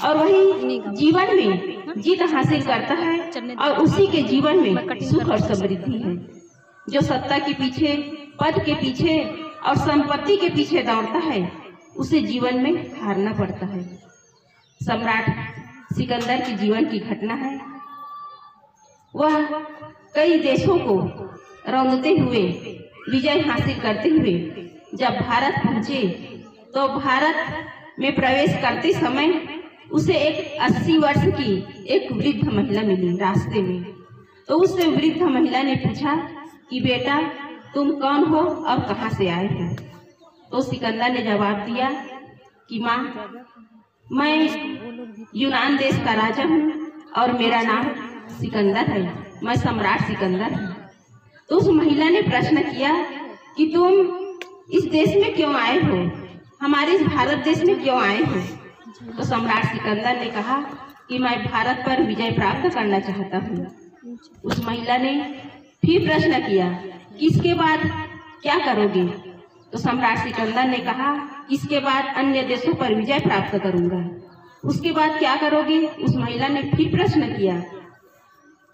और वही जीवन में जीत हासिल करता है और उसी के जीवन में सुख और समृद्धि है। जो सत्ता के पीछे, पद के पीछे और संपत्ति के पीछे दौड़ता है उसे जीवन में हारना पड़ता है। सम्राट सिकंदर की जीवन की घटना है। वह कई देशों को रौंदते हुए, विजय हासिल करते हुए जब भारत पहुंचे तो भारत में प्रवेश करते समय उसे एक 80 वर्ष की एक वृद्ध महिला मिली रास्ते में। तो उस वृद्ध महिला ने पूछा कि बेटा तुम कौन हो और कहाँ से आए हो? तो सिकंदर ने जवाब दिया कि माँ, मैं यूनान देश का राजा हूँ और मेरा नाम सिकंदर है, मैं सम्राट सिकंदर हूँ। तो उस महिला ने प्रश्न किया कि तुम इस देश में क्यों आए हो, हमारे इस भारत देश में क्यों आए हो? तो सम्राट सिकंदर ने कहा कि मैं भारत पर विजय प्राप्त करना चाहता हूँ। उस महिला ने फिर प्रश्न किया कि इसके बाद क्या करोगे? तो सम्राट सिकंदर ने कहा इसके बाद अन्य देशों पर विजय प्राप्त करूंगा। उसके बाद क्या करोगे? उस महिला ने फिर प्रश्न किया।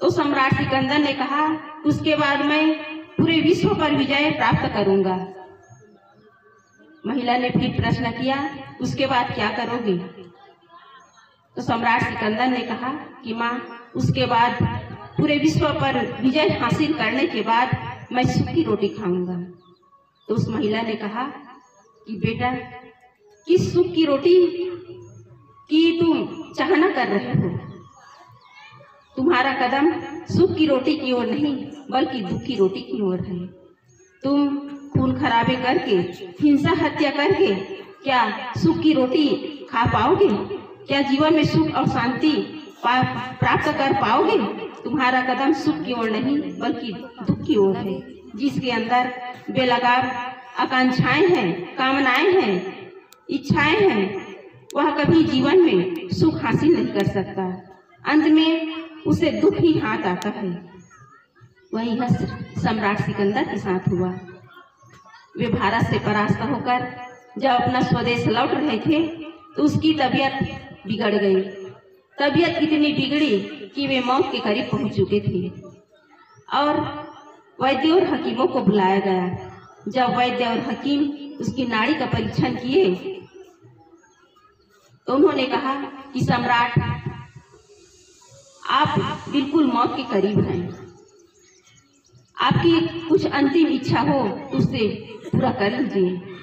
तो सम्राट सिकंदर ने कहा उसके बाद मैं पूरे विश्व पर विजय प्राप्त करूंगा। महिला ने फिर प्रश्न किया उसके बाद क्या करोगे? तो सम्राट सिकंदर ने कहा कि माँ, उसके बाद पूरे विश्व पर विजय हासिल करने के बाद मैं सूखी रोटी खाऊंगा। तो उस महिला ने कहा कि बेटा, किस सुख की रोटी की तुम चाहना कर रहे हो? तुम्हारा कदम सुख की रोटी की ओर नहीं बल्कि दुख की रोटी की ओर है। तुम खून खराबे करके, हिंसा हत्या करके क्या सुख की रोटी खा पाओगे? क्या जीवन में सुख और शांति प्राप्त कर पाओगे? तुम्हारा कदम सुख की ओर नहीं बल्कि दुख की ओर है। जिसके अंदर बेलगाम आकांक्षाएं हैं, कामनाएं हैं, इच्छाएं हैं, वह कभी जीवन में सुख हासिल नहीं कर सकता। अंत में उसे दुख ही हाथ आता है। वही सम्राट सिकंदर के साथ हुआ। वे भारत से परास्त होकर जब अपना स्वदेश लौट रहे थे तो उसकी तबीयत बिगड़ गई। तबीयत इतनी बिगड़ी कि वे मौत के करीब पहुंच चुके थे और वैद्य और हकीमों को बुलाया गया। जब वैद्य और हकीम उसकी नाड़ी का परीक्षण किए तो उन्होंने कहा कि सम्राट, आप बिल्कुल मौत के करीब हैं। आपकी कुछ अंतिम इच्छा हो तो उसे पूरा कर लीजिए।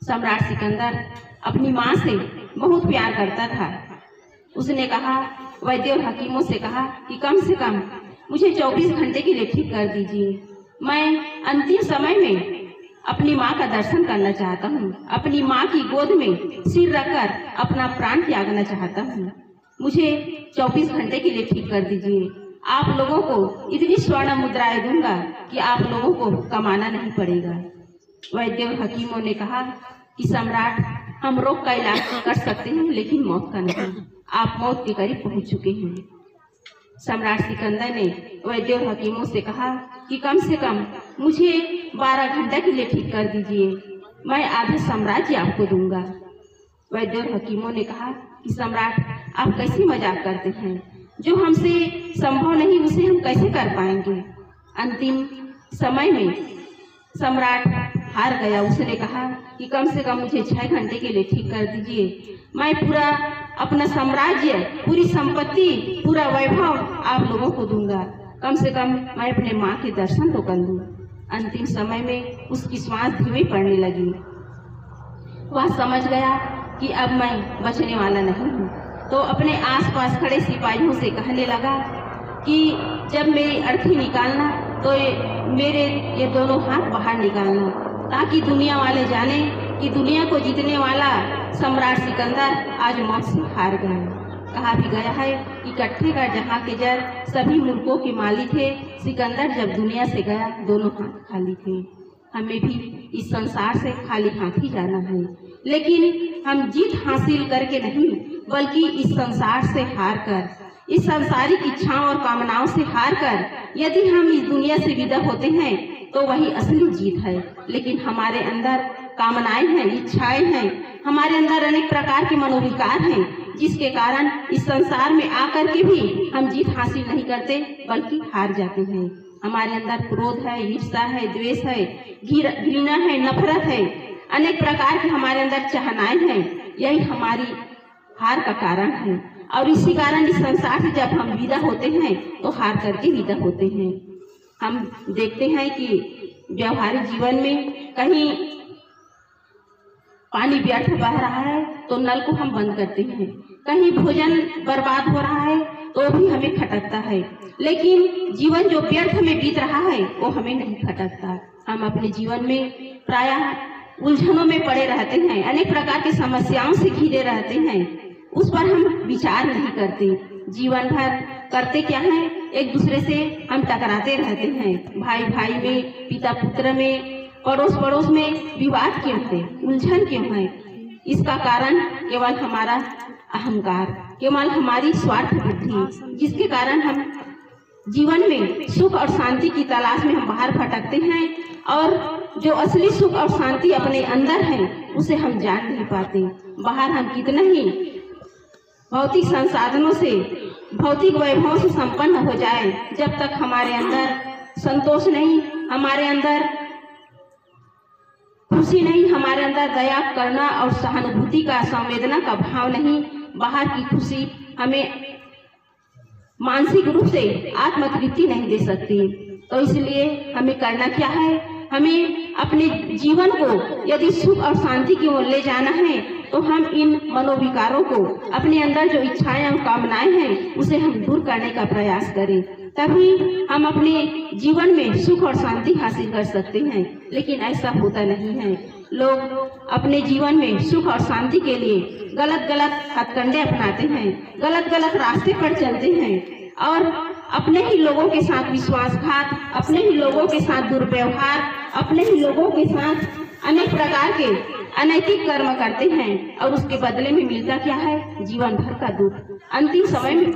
सम्राट सिकंदर अपनी माँ से बहुत प्यार करता था। उसने कहा, वैद्य और हकीमों से कहा कि कम से कम मुझे 24 घंटे के लिए ठीक कर दीजिए। मैं अंतिम समय में अपनी माँ का दर्शन करना चाहता हूँ। अपनी माँ की गोद में सिर रखकर अपना प्राण त्यागना चाहता हूँ। मुझे 24 घंटे के लिए ठीक कर दीजिए। आप लोगों को इतनी स्वर्ण मुद्राएं दूंगा कि आप लोगों को कमाना नहीं पड़ेगा। वैद्य और हकीमों ने कहा कि सम्राट, हम रोग का इलाज कर सकते हैं लेकिन मौत का नहीं। आप मौत के करीब पहुंच चुके हैं। सम्राट सिकंदर ने वैद्य और हकीमों से कहा कि कम से कम मुझे 12 घंटे के लिए ठीक कर दीजिए, मैं आधा साम्राज्य आपको दूंगा। वैद्य और हकीमों ने कहा कि सम्राट, आप कैसे मजाक करते हैं? जो हमसे संभव नहीं उसे हम कैसे कर पाएंगे? अंतिम समय में सम्राट हार गया। उसने कहा कि कम से कम मुझे 6 घंटे के लिए ठीक कर दीजिए, मैं पूरा अपना साम्राज्य, पूरी संपत्ति, पूरा वैभव आप लोगों को दूंगा। कम से कम मैं अपने माँ के दर्शन तो कर लूं। अंतिम समय में उसकी श्वास धीमी पड़ने लगी। वह समझ गया कि अब मैं बचने वाला नहीं हूँ। तो अपने आसपास खड़े सिपाहियों से कहने लगा कि जब मेरी अर्थी निकालना तो मेरे ये दोनों हाथ बाहर निकालना, ताकि दुनिया वाले जाने कि दुनिया को जीतने वाला सम्राट सिकंदर आज मौत से हार गया। कहा भी गया है कि इकट्ठे का जहाँ के जर सभी मुल्कों के मालिक थे, सिकंदर जब दुनिया से गया दोनों हाथ खाली थे। हमें भी इस संसार से खाली हाथ ही जाना है, लेकिन हम जीत हासिल करके नहीं बल्कि इस संसार से हार कर, इस सांसारिक इच्छाओं और कामनाओं से हार कर यदि हम इस दुनिया से विदा होते हैं तो वही असली जीत है। लेकिन हमारे अंदर कामनाएं हैं, इच्छाएं हैं, हमारे अंदर अनेक प्रकार के मनोविकार हैं जिसके कारण इस संसार में आकर के भी हम जीत हासिल नहीं करते बल्कि हार जाते हैं। हमारे अंदर क्रोध है, ईर्ष्या है, द्वेष है, घृणा है, नफरत है, अनेक प्रकार के हमारे अंदर चाहनाएं हैं। यही हमारी हार का कारण है और इसी कारण इस संसार से जब हम विदा होते हैं तो हार करके विदा होते हैं। हम देखते हैं कि व्यवहारिक जीवन में कहीं पानी व्यर्थ बह रहा है तो नल को हम बंद करते हैं, कहीं भोजन बर्बाद हो रहा है तो भी हमें खटकता है, लेकिन जीवन जो व्यर्थ में बीत रहा है वो हमें नहीं खटकता। हम अपने जीवन में प्रायः उलझनों में पड़े रहते हैं, अनेक प्रकार की समस्याओं से घिरे रहते हैं, उस पर हम विचार नहीं करते। जीवन भर करते क्या है, एक दूसरे से हम टकराते रहते हैं। भाई भाई में, पिता पुत्र में, पड़ोस पड़ोस में विवाद क्यों है, उलझन क्यों है? इसका कारण केवल हमारा अहंकार, केवल हमारी स्वार्थ बुद्धि, जिसके कारण हम जीवन में सुख और शांति की तलाश में हम बाहर भटकते हैं और जो असली सुख और शांति अपने अंदर है उसे हम जान नहीं पाते। बाहर हम कितना ही भौतिक संसाधनों से, भौतिक वैभव से संपन्न हो जाए, जब तक हमारे अंदर संतोष नहीं, हमारे अंदर खुशी नहीं, हमारे अंदर दया करना और सहानुभूति का, संवेदना का भाव नहीं, बाहर की खुशी हमें मानसिक रूप से आत्मतृप्ति नहीं दे सकती। तो इसलिए हमें करना क्या है, हमें अपने जीवन को यदि सुख और शांति की ओर ले जाना है तो हम इन मनोविकारों को, अपने अंदर जो इच्छाएं और कामनाएं हैं उसे हम दूर करने का प्रयास करें, तभी हम अपने जीवन में सुख और शांति हासिल कर सकते हैं। लेकिन ऐसा होता नहीं है। लोग अपने जीवन में सुख और शांति के लिए गलत गलत हथकंडे अपनाते हैं, गलत गलत रास्ते पर चलते हैं और अपने ही लोगों के साथ विश्वासघात, अपने ही लोगों के साथ दुर्व्यवहार, अपने ही लोगों के साथ अनेक प्रकार के अनैतिक कर्म करते हैं और उसके बदले में मिलता क्या है, जीवन भर का दुख। अंतिम समय में